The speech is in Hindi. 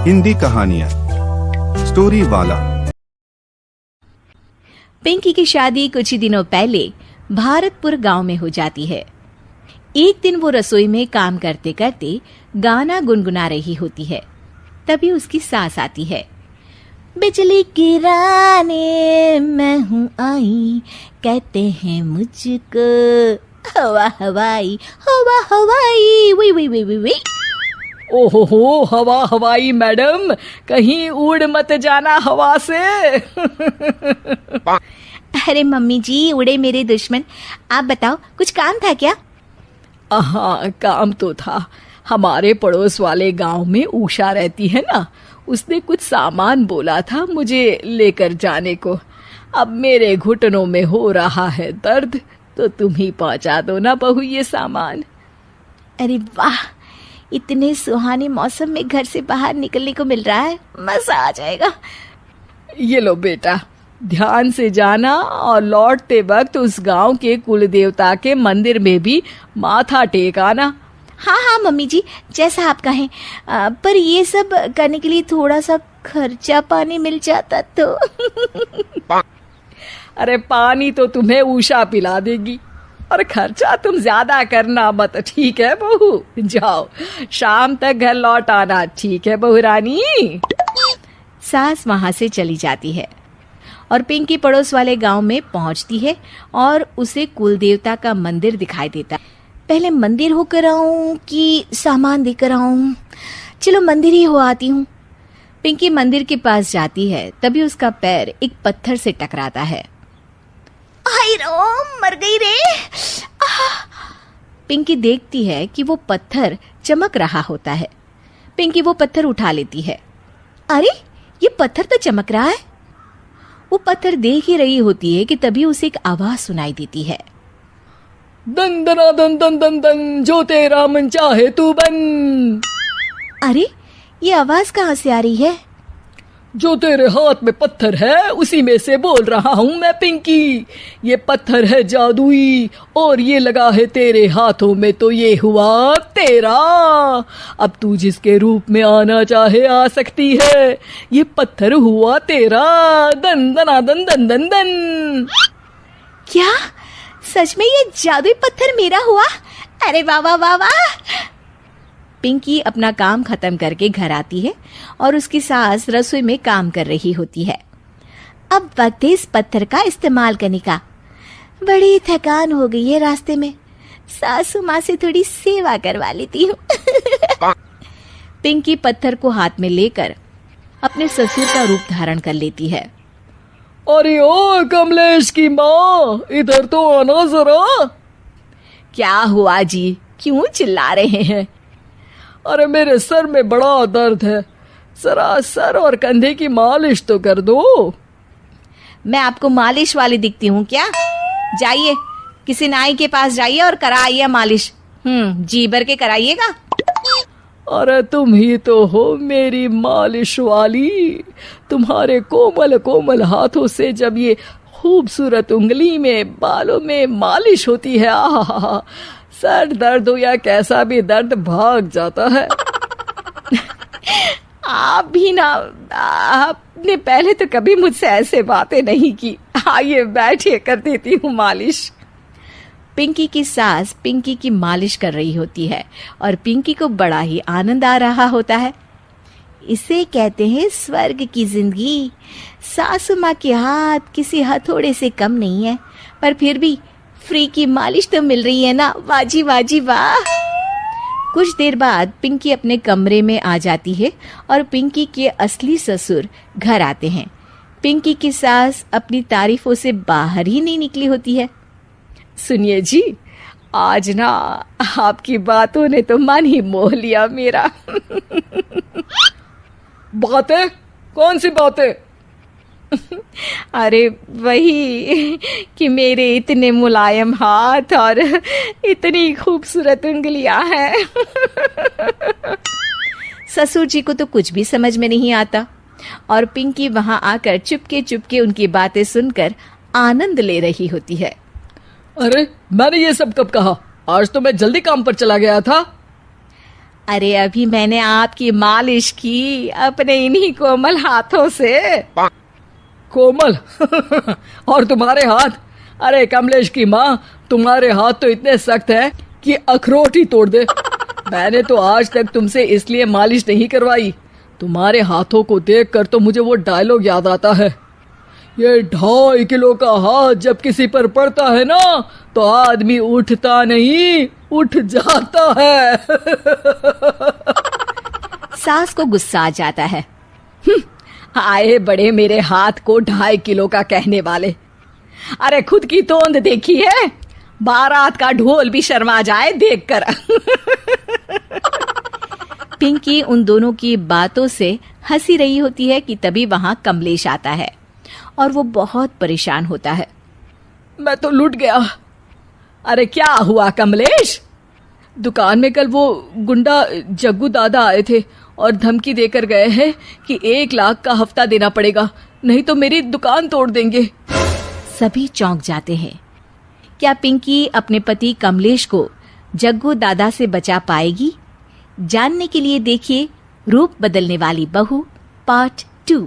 हिंदी कहानियाँ स्टोरी वाला। पिंकी की शादी कुछ ही दिनों पहले भारतपुर गांव में हो जाती है। एक दिन वो रसोई में काम करते करते गाना गुनगुना रही होती है। तभी उसकी सास आती है। बिजली गिराने मैं हूँ आई, कहते हैं मुझको हवा हवाई, हवा हवाई, वी वी वी वी वी। ओहो, हवा हवाई मैडम, कहीं उड़ मत जाना हवा से। अरे मम्मी जी, उड़े मेरे दुश्मन। आप बताओ, कुछ काम था क्या? हाँ, काम तो था। हमारे पड़ोस वाले गांव में उषा रहती है ना, उसने कुछ सामान बोला था मुझे लेकर जाने को। अब मेरे घुटनों में हो रहा है दर्द, तो तुम ही पहुंचा दो ना बहू ये सामान। अरे वाह, इतने सुहाने मौसम में घर से बाहर निकलने को मिल रहा है, मजा आ जाएगा। ये लो बेटा, ध्यान से जाना और लौटते वक्त उस गांव के कुल देवता के मंदिर में भी माथा टेक आना। हाँ हाँ मम्मी जी, जैसा आप कहें। पर ये सब करने के लिए थोड़ा सा खर्चा पानी मिल जाता तो। अरे पानी तो तुम्हें उषा पिला देगी, और खर्चा तुम ज्यादा करना मत, ठीक है बहू? जाओ, शाम तक घर लौट आना, ठीक है बहू रानी? सास वहां से चली जाती है और पिंकी पड़ोस वाले गांव में पहुंचती है और उसे कुल देवता का मंदिर दिखाई देता है। पहले मंदिर होकर आऊं कि सामान देकर आऊं? चलो मंदिर ही हो आती हूँ। पिंकी मंदिर के पास जाती है, तभी उसका पैर एक पत्थर से टकराता है। हाय रो, मर गई रे। पिंकी देखती है कि वो पत्थर चमक रहा होता है। पिंकी वो पत्थर उठा लेती है। अरे, ये पत्थर तो चमक रहा है। वो पत्थर देख ही रही होती है कि तभी उसे एक आवाज सुनाई देती है। दन दना दन दन दन दन, जो तेरा मन चाहे तू बन। अरे, ये आवाज कहाँ से आ रही है? जो तेरे हाथ में पत्थर है उसी में से बोल रहा हूँ मैं पिंकी। ये पत्थर है जादुई, और ये लगा है तेरे हाथों में, तो ये हुआ तेरा। अब तू जिसके रूप में आना चाहे आ सकती है। ये पत्थर हुआ तेरा। दन दना दन दन दन दन। क्या सच में ये जादुई पत्थर मेरा हुआ? अरे वाह वाह वाह वाह। पिंकी अपना काम खत्म करके घर आती है और उसकी सास रसोई में काम कर रही होती है। अब वक्त है इस पत्थर का इस्तेमाल करने का। बड़ी थकान हो गई है रास्ते में, सासू माँ से थोड़ी सेवा करवा लेती हूँ। पिंकी पत्थर को हाथ में लेकर अपने ससुर का रूप धारण कर लेती है। अरे ओ कमलेश की माँ, इधर तो आना जरा। क्या हुआ जी, क्यों चिल्ला रहे हैं? अरे मेरे सर में बड़ा दर्द है, जरा सर और कंधे की मालिश तो कर दो। मैं आपको मालिश वाली दिखती हूँ क्या? जाइए, किसी नाई के पास जाइए और कराइए मालिश। जी भर के कराइएगा। अरे तुम ही तो हो मेरी मालिश वाली। तुम्हारे कोमल कोमल हाथों से जब ये खूबसूरत उंगली में बालों में मालिश होती है, आहा, सर दर्द हो या कैसा भी दर्द भाग जाता है। आप भी ना, आपने पहले तो कभी मुझसे ऐसे बातें नहीं की। आइए बैठिए, कर देती हूँ मालिश। पिंकी की सास पिंकी की मालिश कर रही होती है और पिंकी को बड़ा ही आनंद आ रहा होता है। इसे कहते हैं स्वर्ग की जिंदगी। सासू माँ के हाथ किसी हथौड़े से कम नहीं है, पर फिर भी फ्री की मालिश तो मिल रही है ना। वाजी वाजी वाह। कुछ देर बाद पिंकी अपने कमरे में आ जाती है और पिंकी के असली ससुर घर आते हैं। पिंकी की सास अपनी तारीफों से बाहर ही नहीं निकली होती है। सुनिए जी, आज ना आपकी बातों ने तो मन ही मोह लिया मेरा। बातें? कौन सी बातें? अरे वही कि मेरे इतने मुलायम हाथ और इतनी खूबसूरत उंगलियां हैं। ससुर जी को तो कुछ भी समझ में नहीं आता और पिंकी वहां आकर चुपके चुपके उनकी बातें सुनकर आनंद ले रही होती है। अरे मैंने ये सब कब कहा? आज तो मैं जल्दी काम पर चला गया था। अरे अभी मैंने आपकी मालिश की अपने इन्हीं कोमल हाथों से। कोमल और तुम्हारे हाथ? अरे कमलेश की माँ, तुम्हारे हाथ तो इतने सख्त हैं कि अखरोट ही तोड़ दे। मैंने तो आज तक तुमसे इसलिए मालिश नहीं करवाई। तुम्हारे हाथों को देखकर तो मुझे वो डायलॉग याद आता है, ये 2.5 किलो का हाथ जब किसी पर पड़ता है ना तो आदमी उठता नहीं, उठ जाता है। सास को गुस्सा आ जाता है। आए बड़े मेरे हाथ को 2.5 किलो का कहने वाले। अरे खुद की तोंद देखी है, बारात का ढोल भी शर्मा जाए देखकर। पिंकी उन दोनों की बातों से हंसी रही होती है कि तभी वहां कमलेश आता है और वो बहुत परेशान होता है। मैं तो लुट गया। अरे क्या हुआ कमलेश? दुकान में कल वो गुंडा जग्गू दादा आए थे और धमकी देकर गए हैं कि 1 लाख का हफ्ता देना पड़ेगा, नहीं तो मेरी दुकान तोड़ देंगे। सभी चौंक जाते हैं। क्या पिंकी अपने पति कमलेश को जग्गू दादा से बचा पाएगी? जानने के लिए देखिए रूप बदलने वाली बहू पार्ट 2।